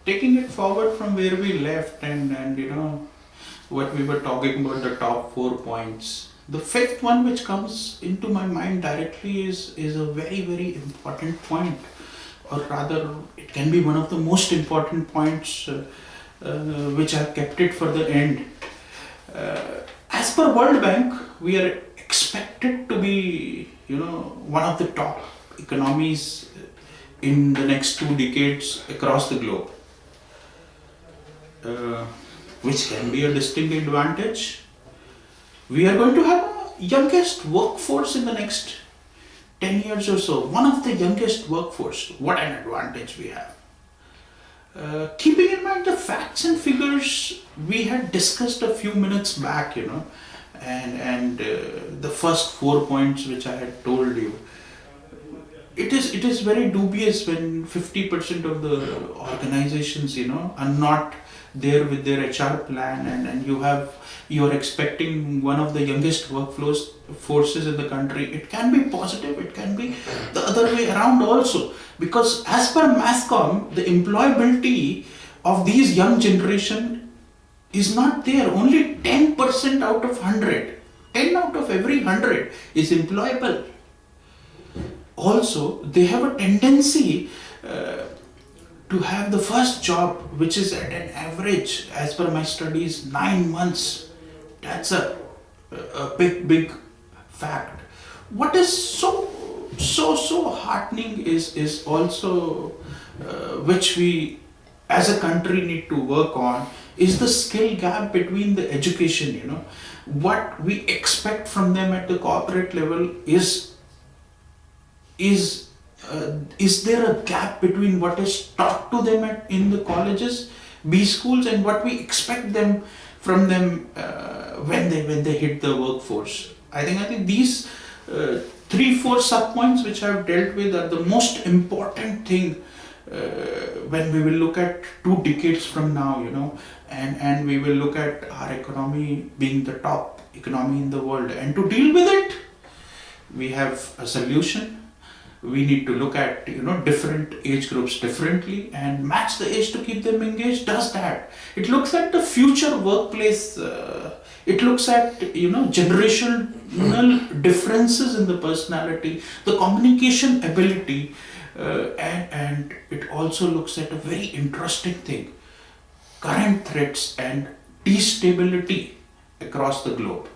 taking it forward from where we left, and what we were talking about, the top 4 points. The fifth one which comes into my mind directly is a very, very important point, or rather, it can be one of the most important points, which I've kept it for the end. As per World Bank, we are expected to be, one of the top economies in the next 2 decades across the globe, uh, which can be a distinct advantage. We are going to have a youngest workforce in the next 10 years or so. One of the youngest workforce. What an advantage we have. Keeping in mind the facts and figures we had discussed a few minutes back, and the first 4 points which I had told you, it is very dubious when 50% of the organizations, are not there with their HR plan, and you are expecting one of the youngest workflows forces in the country. It can be positive, it can be the other way around also, because as per Masscom, the employability of these young generation is not there. Only 10% out of 100, 10 out of every 100 is employable. Also, they have a tendency to have the first job, which is at an average, as per my studies, 9 months. That's a big fact. What is so heartening is also, which we as a country need to work on, is the skill gap between the education. What we expect from them at the corporate level is there a gap between what is taught to them in the colleges, B schools, and what we expect from them when they hit the workforce? I think these 3-4 sub points which I've dealt with are the most important thing when we will look at 2 decades from now, and we will look at our economy being the top economy in the world. And to deal with it, we have a solution. We need to look at different age groups differently and match the age to keep them engaged. Does that? It looks at the future workplace. It looks at generational differences in the personality, the communication ability, and it also looks at a very interesting thing: current threats and destability across the globe.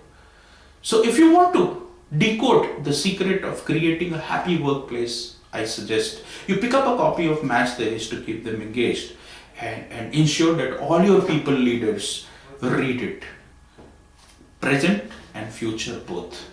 So if you want to decode the secret of creating a happy workplace, I suggest you pick up a copy of Match the Age to keep them engaged, and ensure that all your people leaders read it, present and future both.